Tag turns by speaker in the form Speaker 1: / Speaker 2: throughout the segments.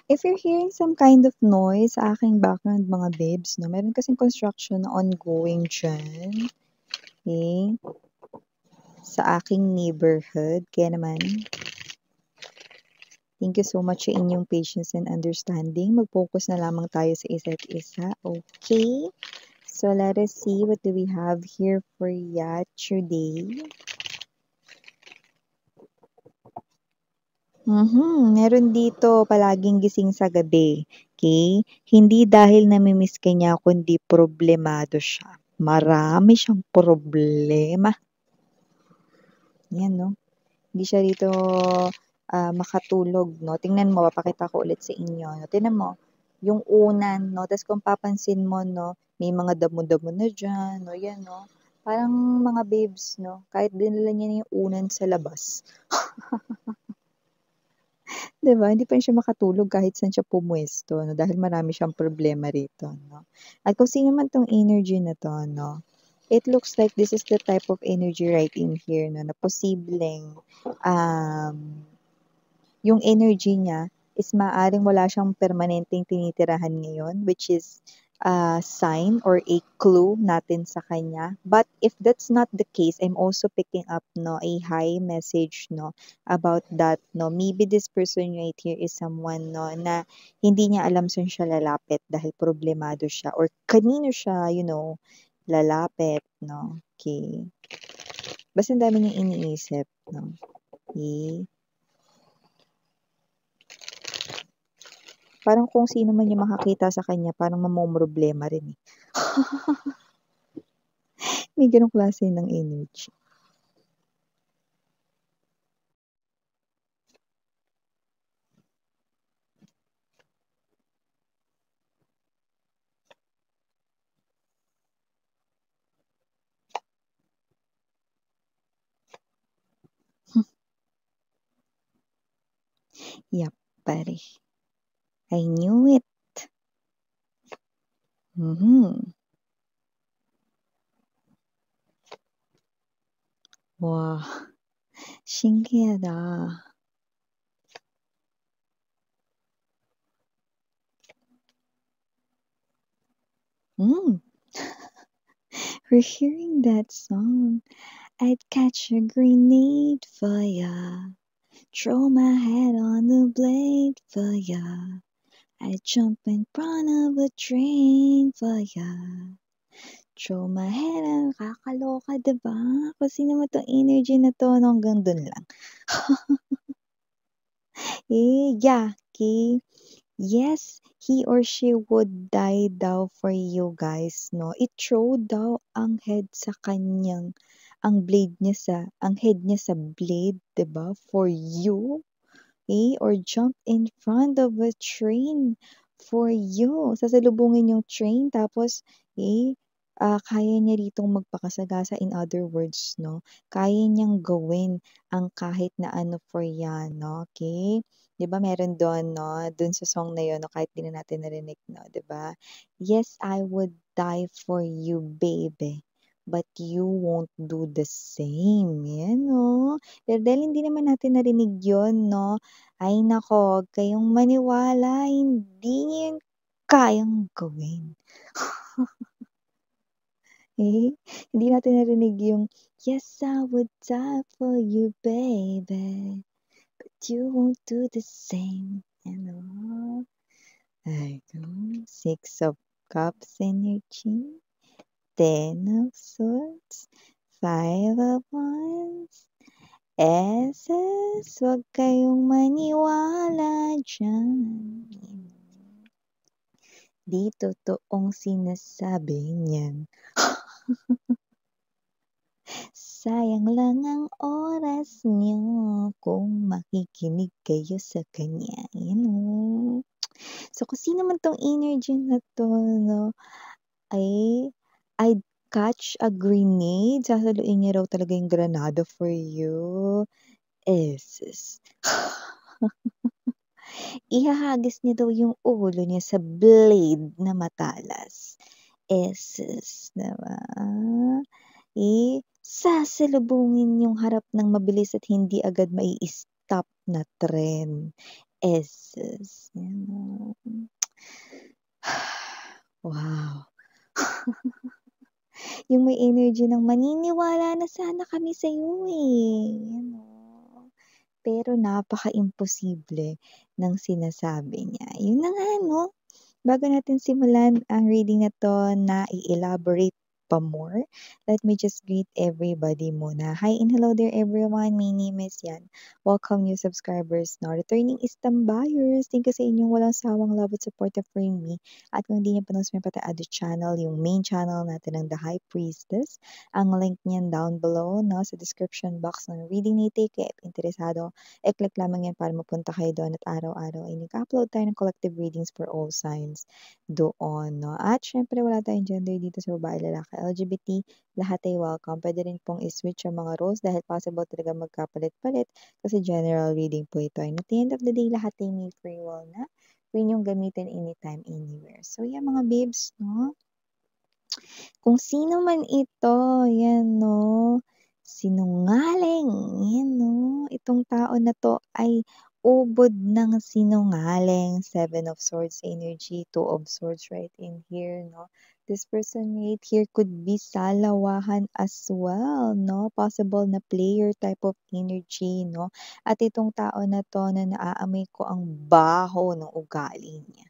Speaker 1: If you're hearing some kind of noise sa aking background mga babes 'no, meron kasing construction na ongoing diyan, okey, sa aking neighborhood. Kaya naman, thank you so much sa inyong patience and understanding. Mag-focus na lamang tayo sa isa't isa, okay? So let us see what do we have here for ya today. Meron dito palaging gising sa gabi, okay? Hindi dahil nami-miss ka niya kundi problemado siya. Marami siyang problema. 'Yan 'no, hindi siya rito, makatulog 'no. Tingnan mo, papakita ko ulit sa inyo 'no. Tingnan mo, yung unan 'no, ta's kung papansin mo 'no, may mga damo-damo na diyan 'no, 'yan 'no. Parang mga babes 'no, kahit dinala niya na yung unan sa labas. 'Di ba, hindi pa rin siya makatulog kahit saan siya pumuwesto 'no, dahil marami siyang problema rito 'no. At kung sino man 'tong energy na 'to 'no, it looks like this is the type of energy right in here 'no, na posibleng, um, yung energy niya is maaaring wala siyang permanenteng tinitirahan ngayon, which is sign or a clue natin sa kanya. But if that's not the case, I'm also picking up 'no, a high message 'no, about that 'no. Maybe this person right here is someone 'no, na hindi niya alam saan siya lalapit dahil problemado siya or kanino siya, lalapit 'no, okey. Basta ang dami niyang iniisip 'no, okey. Parang kung sino man yung makakita sa kanya parang mamomroblema rin, eh. May gano'ng klase ng energy. Yappari. I knew it. Mhm. 와, 신기하다. Mm. We're hearing that song. I'd catch a grenade for ya, throw my head on the blade for ya. I'd jump in front of a train for ya. Throw my head on kakaloka 'di ba? Kung sino man 'tong energy na 'to 'no, hanggang dun lang. Yeah, okay. Yes, he or she would die daw for you guys 'no. I-throw daw ang head niya sa blade 'di ba, for you, or jump in front of a train for you. Sasalubungin yung train tapos, kaya niya ritong magpakasagasa. In other words 'no, kaya niyang gawin ang kahit na ano for yan 'no, okey? 'Di ba meron dun 'no, dun sa song na yun 'no, kahit 'di na natin narinig 'no, 'di ba? "Yes, I would die for you baby, but you won't do the same." Yan 'no. Pero dahil hindi naman natin narinig yun 'no, ay naku, 'wag kayong maniwala, hindi niya yun kayang gawin. Hindi natin narinig yung, "Yes, I would die for you baby, but you won't do the same." Ano? Ay naku, Six of Cups energy, Ten of Swords, Five of Wands, Aces, 'wag kayong maniwala diyan. 'Di totoong sinasabi niyan. Sayang lang ang oras niyo kung makikinig kayo sa kanya, yun oh. So, kung sino man 'tong energy na 'to 'no, ay I'd catch a grenade, sasaluin niya raw talaga yung granada for you. Eses. Ihahagis niya daw yung ulo niya sa blade na matalas. Eses, 'di ba? Sasalubungin yung harap ng mabilis at hindi agad mai-stop na tren. S's, yan o. Wow! Yung may energy ng maniniwala na sana kami sa'yo, eh, yan o. Pero napaka-imposible ng sinasabi niya. Yun na nga 'no, bago natin simulan ang reading na 'to na i-elaborate pa more, let me just greet everybody muna. Hi and hello there everyone, my name is Yan. Welcome new subscribers 'no, returning istambayers, thank you sa inyong walang sawang love at support for me. At kung hindi niyo pa na-subscribe pati other channel, yung main channel natin ng The High Priestess, ang link niyan down below 'no, sa description box ng reading ni Take. Kaya if interesado, i-click lamang yan para mapunta kayo doon at araw-araw ay nag-upload tayo ng collective readings for all signs doon, 'no. At syempre wala tayong gender dito sa babae, lalaki, LGBT, lahat ay welcome. Puwede rin pong i-switch ang mga roles dahil possible talaga magkapalit-palit kasi general reading po ito. And at the end of the day, lahat ay may free will na. Pwede niyong gamitin anytime, anywhere. So yan mga babes, 'no. Kung sino man ito, yan 'no, sinungaling, yan 'no, itong tao na 'to ay ubod ng sinungaling. Seven of Swords energy, Two of Swords right in here 'no. This person right here could be salawahan as well 'no, possible na player type of energy 'no. At itong tao na 'to na naaamoy ko ang baho ng ugali niya.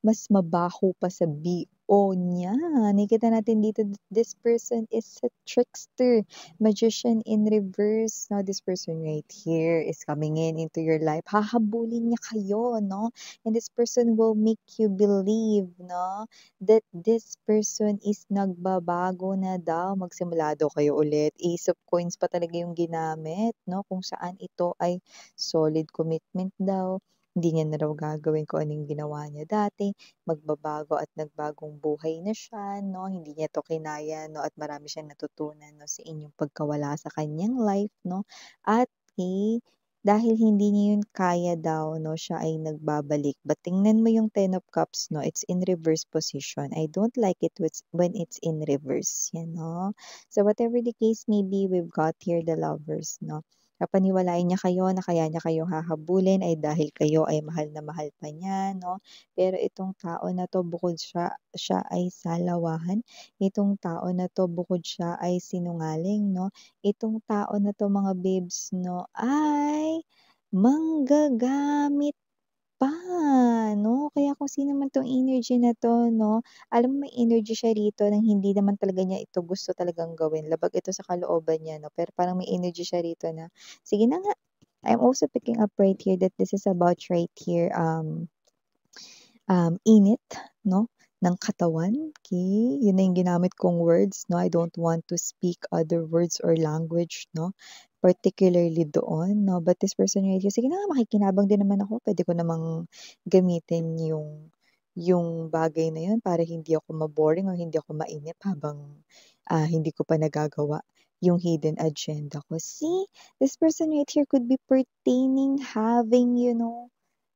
Speaker 1: Mas mabaho pa sa BO niya. Nakikita natin dito this person is a trickster, magician in reverse. Now, this person right here is coming into your life. Hahabulin niya kayo, no? And this person will make you believe, no? That this person is nagbabago na daw. Magsimula daw kayo ulit. Ace of Coins pa talaga yung ginamit, no? Kung saan ito ay solid commitment daw. Hindi niya na raw gagawin kung anong ginawa niya dati, magbabago at nagbagong buhay na siya 'no, hindi niya 'to kinaya 'no, at marami siyang natutunan 'no, sa inyong pagkawala sa kanyang life 'no. At dahil hindi niya yun kaya daw 'no, siya ay nagbabalik. But tingnan mo yung Ten of Cups 'no, it's in reverse position. I don't like it when it's in reverse, yan 'no. So whatever the case may be, we've got here the Lovers 'no. Papaniwalain niya kayo na kaya niya kayong hahabulin ay dahil kayo ay mahal na mahal pa niya 'no. Pero itong tao na 'to bukod siya ay salawahan, itong tao na 'to bukod siya ay sinungaling 'no, itong tao na 'to mga babes 'no, ay manggagamit pa 'no. Kaya kung sino man 'tong energy na 'to 'no, alam mo may energy siya rito ng hindi naman talaga niya ito gusto talagang gawin, labag ito sa kalooban niya 'no, pero parang may energy siya rito na, sige na nga. I'm also picking up right here that this is about right here, init 'no, ng katawan, okey. Yun na yung ginamit kong words 'no, I don't want to speak other words or language 'no, particularly doon 'no. But this person right here, sige na nga makikinabang din naman ako, puwede ko namang gamitin yung bagay na yun para hindi ako ma-boring or hindi ako mainip habang, hindi ko pa nagagawa yung hidden agenda ko. See, this person right here could be pertaining having,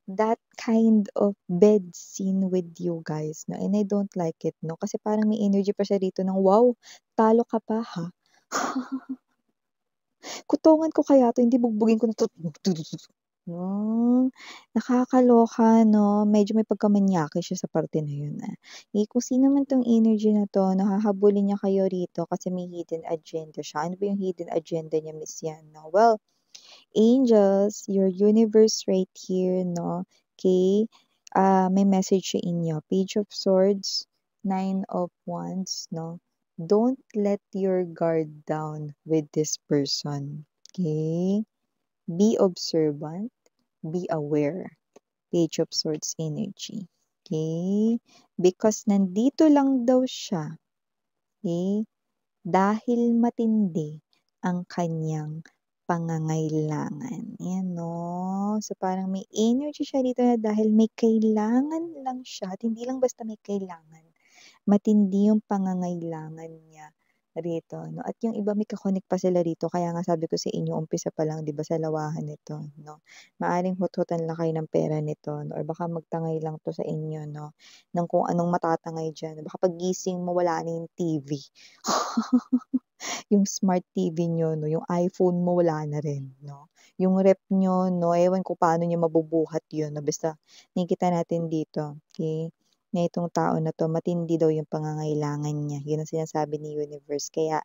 Speaker 1: that kind of bed scene with you guys 'no, and I don't like it 'no, kasi parang may energy pa siya rito ng, "Wow, talo ka pa ha." Kutongan ko kaya 'to, hindi bugbugin ko na 'to. Nakakaloka 'no, medyo may pagkamanyaki siya sa parte na yun, kung sino man 'tong energy na 'to, hahabulin niya kayo rito kasi may hidden agenda siya. Ano ba yung hidden agenda niya, Miss Yan 'no? Well, angels, your universe right here 'no, okay, may message sa inyo. Page of Swords, Nine of Wands 'no. Don't let your guard down with this person, okay. Be observant, be aware. Page of Swords energy, okay. Because nandito lang daw siya, okay, dahil matindi ang kanyang pangangailangan. Ayan 'no. So, parang may energy siya dito na dahil may kailangan lang siya at hindi lang basta may kailangan, matindi yung pangangailangan niya rito 'no. At yung iba may ka-connect pa sila rito kaya nga sabi ko sa inyo umpisa pa lang 'di ba salawahan nito 'no. Maaaring huthutan lang kayo ng pera nito 'no or baka magtangay lang 'to sa inyo 'no, ng kung anong matatangay diyan. Baka paggising mo wala na yung TV. Yung smart TV niyo 'no, yung iPhone mo wala na rin 'no. Yung ref niyo 'no, ewan ko paano niyo mabubuhat yun 'no, basta nakikita natin dito, okey, na itong tao na 'to matindi daw yung pangangailangan niya, yun ang sinasabi ni universe. Kaya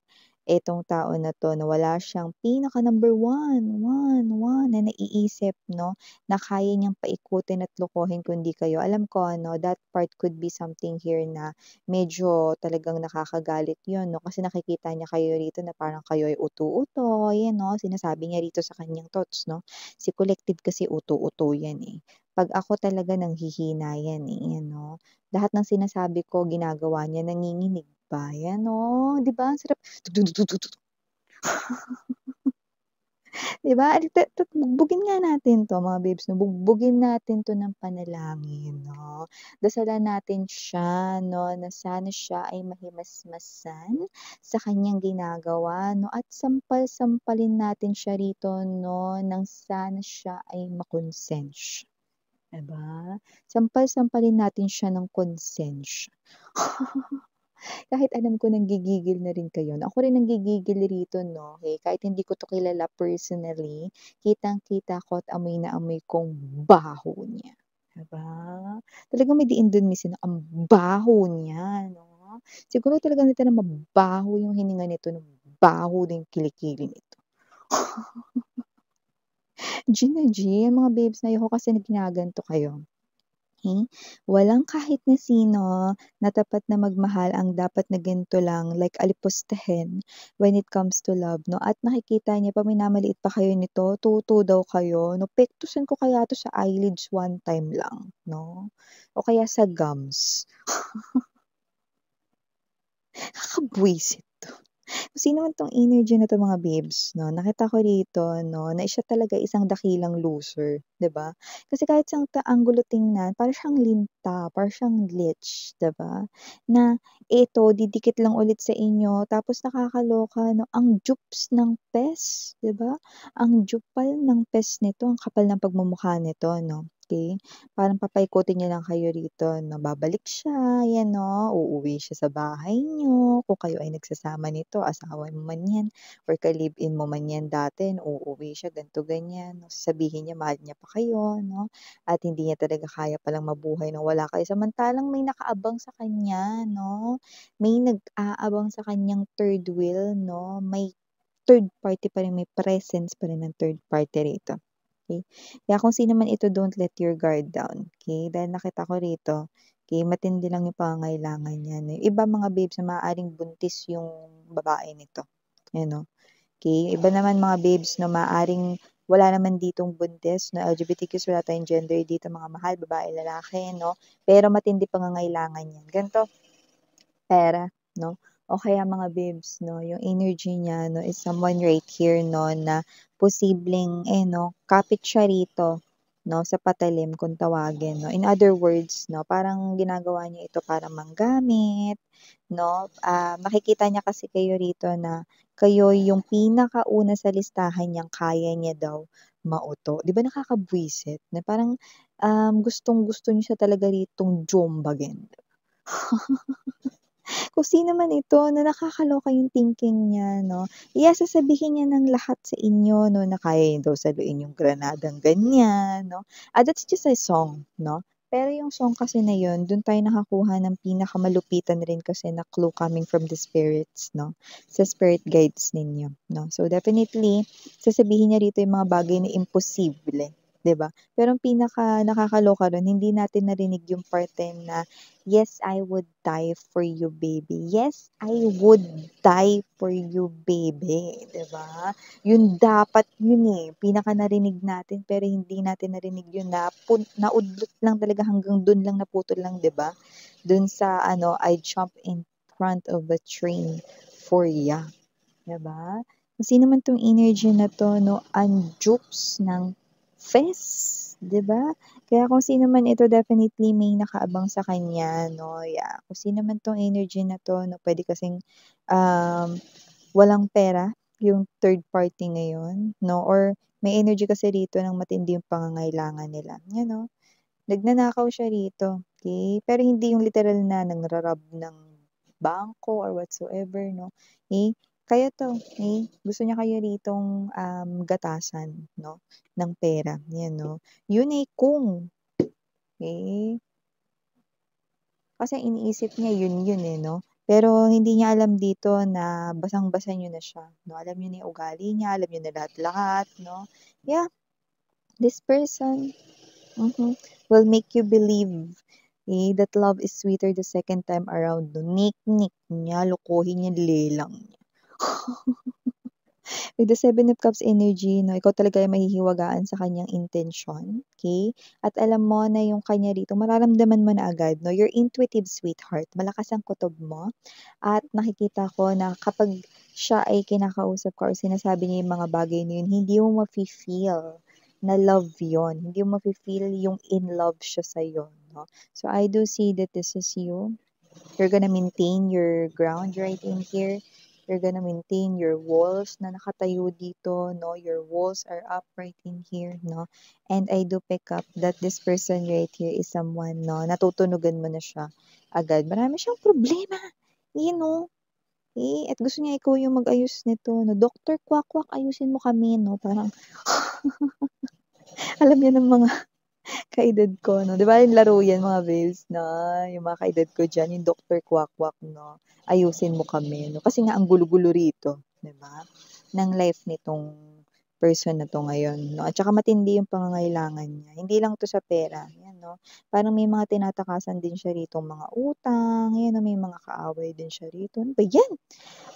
Speaker 1: itong tao na 'to na wala siyang pinaka number one na naiisip 'no, na kaya niyang paikutin at lokohin kundi kayo. Alam ko ano, that part could be something here na medyo talagang nakakagalit 'yun 'no, kasi nakikita niya kayo rito na parang kayo ay uto-utoy, 'yan 'no, sinasabi niya rito sa kanyang thoughts 'no. Si collective kasi uto-uto 'yan, eh. 'Pag ako talaga nanghihina 'yan, eh, 'yan 'no. Lahat ng sinasabi ko ginagawa niya, nanginginig pa, 'yan 'no, 'di ba ang sarap 'di ba? Ano 'to bugbugin nga natin 'to mga babes 'no, bugbugin natin 'to ng panalangin 'no. Dasalan natin siya 'no, na sana siya ay mahimasmasan sa kanyang ginagawa 'no, at sampal-sampalin natin siya rito 'no, ng sana siya ay makonsensya, 'di ba? Sampal-sampalin natin siya ng konsensya. Kahit alam ko nanggigigil na rin kayo, na ako rin nanggigigil rito 'no, okey, kahit hindi ko 'to kilala personally, kitang-kita ko at amoy na amoy kong baho niya, 'di ba? Talagang may diin dun minsan na ang baho niya 'no. Siguro talaga nito na mabaho yung hininga nito, na baho din kilikili nito. G na G, mga babes na ayoko kasi na ginaganito kayo. Hmm, walang kahit na sino na tapat na magmahal ang dapat na ganito lang, like alipustahin when it comes to love 'no, at nakikita niya pa minamaliit pa kayo nito, tuto daw kayo 'no, pektusan ko kaya 'to sa eyelids one time lang 'no, o kaya sa gums. Nakakabwisit 'to. Kung sino man 'tong energy na 'to mga babes 'no, nakita ko rito 'no, na siya talaga isang dakilang loser, 'di ba? Kasi kahit saang anggulo tingnan para siyang linta, para siyang leech, 'di ba? Na ito didikit lang ulit sa inyo tapos nakakaloka 'no, ang dupes ng pes, 'di ba? Ang jupal ng pes nito, ang kapal ng pagmumukha nito 'no, okey? Parang papaikutin niya lang kayo rito na babalik siya, 'yan 'no, uuwi siya sa bahay niyo, kung kayo ay nagsasama nito, asawa mo man 'yan or ka-live-in mo man 'yan dati, uuwi siya ganito, ganyan, 'no, sasabihin niya mahal niya pa kayo 'no, at hindi niya talaga kaya palang mabuhay nang wala kayo, samantalang may nakaabang sa kanya 'no, may nag-aabang sa kanyang third wheel 'no, may third party pa rin, may presence pa rin ng third party rito, okey? Kaya kung sino man ito, don't let your guard down, okey? Dahil nakita ko rito, okey, matindi lang yung pangangailangan niya 'no. Yung iba mga babes na maaaring buntis yung babae nito, ayan 'no, okey. Iba naman mga babes na maaaring wala naman ditong buntis na LGBTQs, wala tayong gender dito mga mahal, babae, lalaki 'no, pero matindi pangangailangan niyan. Ganito, pera 'no, o kaya mga babes 'no, yung energy niya 'no is someone right here 'no na posibleng, eh, 'no, kapit siya rito 'no, sa patalim kung tawagin 'no. In other words 'no, parang ginagawa niya ito para manggamit 'no, makikita niya kasi kayo rito na kayo yung pinakauna sa listahan niyang kaya niya daw mauto. 'Di ba nakakabwisit na parang, gustong-gusto niyo siya talaga ritong jombagin. Kung sino man ito na nakakaloka yung thinking niya 'no, sasabihin niya ng lahat sa inyo 'no, na kaya niya daw saluin yung granadang ganyan 'no. That's just a song 'no, pero yung song kasi na yun dun tayo nakakuha ng pinakamalupitan rin kasi na clue coming from the spirits 'no, sa spirit guides ninyo 'no. So definitely sasabihin niya rito yung mga bagay na imposible, 'di ba? Pero ang pinaka nakakaloka dun hindi natin narinig yung parte na yes, I would die for you, baby. Yes, I would die for you, baby, 'di ba? Yun dapat yun, eh, pinaka narinig natin pero hindi natin narinig yun naudlot lang talaga hanggang dun lang, naputol lang, 'di ba? Dun sa ano, I jump in front of a train for ya, 'di ba? Kung sino man 'tong energy na 'to 'no, ang jupes ng fest, 'di ba? Kaya kung sino man ito definitely may nakaabang sa kanya 'no, yeah. Kung sino man 'tong energy na 'to 'no, puwede kasing, um, walang pera yung third party ngayon 'no, or may energy kasi rito ng matindi yung pangangailangan nila, 'yan 'no. Nagnanakaw siya rito, okey? Pero hindi yung literal na nangra-rob ng bangko or whatsoever 'no, eh, Kayo 'to, gusto niya kayo ritong, gatasan 'no, ng pera, 'yan 'no. Yun, kung, eh, kasi iniisip niya yun, 'no. Pero hindi niya alam dito na basang-basa niyo na siya 'no, alam niyo na yung ugali niya, alam niyo na lahat-lahat 'no. Yeah, this person, will make you believe, that love is sweeter the second time around 'no. Nik-nik niya, lokohin niya, lelang niya. With the Seven of Cups energy 'no, ikaw talaga ay mahihiwagaan sa kanyang intensyon, okay. At alam mo na yung kanya rito mararamdaman mo na agad 'no, your intuitive sweetheart, malakas ang kutob mo at nakikita ko na kapag siya ay kinakausap ka or sinasabi niya yung mga bagay na yun, hindi mo mafe-feel na love yon, hindi mo mafe-feel yung in love siya sa'yo 'no. So, I do see that this is you. You're gonna maintain your ground right in here. You're gonna maintain your walls na nakatayo dito, no? Your walls are up right in here, no? And I do pick up that this person right here is someone, no? Natutunugan mo na siya agad. Marami siyang problema. No? At gusto niya ikaw yung mag-ayos nito, no? Doctor Kwak-Kwak, ayusin mo kami, no? Parang, alam niya ng mga kaedad ko 'no, 'di ba yung laro yan mga babes na yung mga kaedad ko diyan, yung Doctor Quack-Quack 'no, ayusin mo kami 'no, kasi nga ang gulo-gulo rito, 'di ba, ng life nitong person na 'to ngayon 'no, at saka matindi yung pangangailangan niya. Hindi lang 'to sa pera, 'yan 'no, parang may mga tinatakasan din siya ritong mga utang, 'yan 'no, may mga kaaway din siya rito. Ano ba 'yan?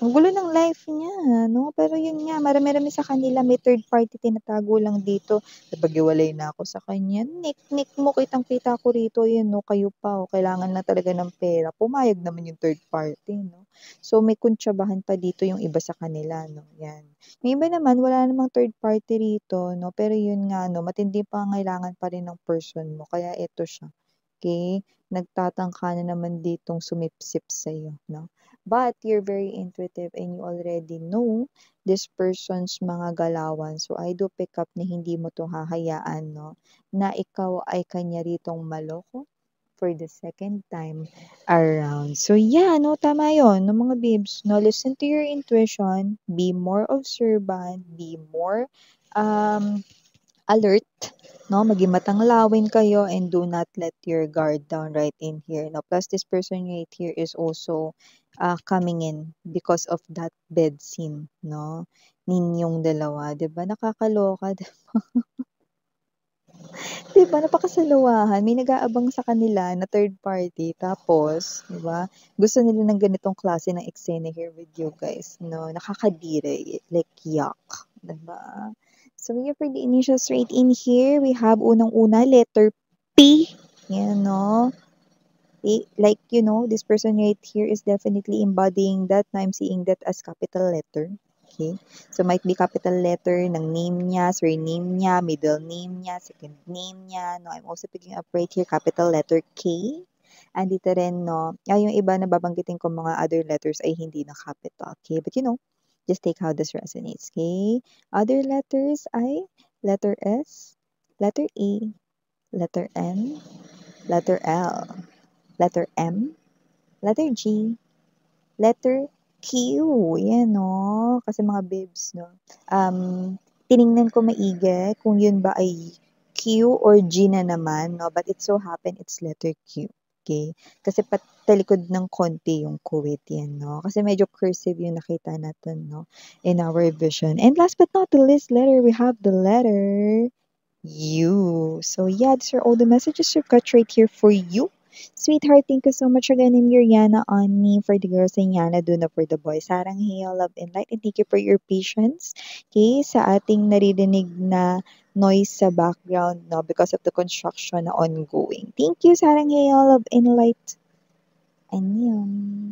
Speaker 1: Ang gulo ng life niya 'no, pero yun nga marami-rami sa kanila may third party tinatago lang dito. Napaghiwalay na ako sa kanya, nik-nik mo kitang-kita ko rito yan 'no, kayo pa kailangan na talaga ng pera, pumayag naman yung third party 'no. So may kuntsabahan pa dito yung iba sa kanila 'no, yan. Yung iba naman wala namang third party rito 'no, pero yun nga 'no, matindi pangangailangan pa rin ng person mo kaya eto siya, okey? Nagtatangka na naman ditong sumipsip sa'yo 'no. But you're very intuitive and you already know this person's mga galawan. So I do pick up na hindi mo 'to hahayaan 'no, na ikaw ay kanya ritong maloko for the second time around. So yeah, 'no, tama 'yun 'no, mga babes 'no, listen to your intuition, be more observant, be more, um alert, 'no, maging matanglawin kayo and do not let your guard down right in here, 'no. Plus this person right here is also, coming in because of that bed scene, 'no, ninyong dalawa, 'di ba nakakaloka, 'di ba napakasaluwahan, may nag-aabang sa kanila na third party tapos, 'di ba, gusto nila ng ganitong klase ng eksena here with you guys, 'no, nakakadiri, like yuck, 'di ba? So here for the initials right in here, we have unang-una letter P, 'yan 'no. Like, this person right here is definitely embodying that. Now I'm seeing that as capital letter. Okay? So, might be capital letter ng name niya, surname niya, middle name niya, second name niya. No, I'm also picking up right here capital letter K. And dito rin, no, yung iba na babanggitin ko mga other letters ay hindi na capital. Okay? But just take how this resonates. Okay? Other letters ay letter S, letter A, letter N, letter L, letter M, letter G, letter Q. Yan, no? Kasi mga bibs, no? Tiningnan ko maigi kung yun ba ay Q or G na naman, no? But it so happen it's letter Q. Okay? Kasi patalikod ng konti yung kuwit yan, no? Kasi medyo cursive yung nakita natin, no? In our vision. And last but not the least letter, we have the letter U. So yeah, these are all the messages we've got right here for you. Sweetheart, thank you so much again, I'm Yana on me for the girls and Yana Duna for the boys. Sarang hail, love, and light, and thank you for your patience. Okay, sa ating naririnig na noise sa background, no, because of the construction na ongoing. Thank you, sarang hail, love, and light. Annyeong.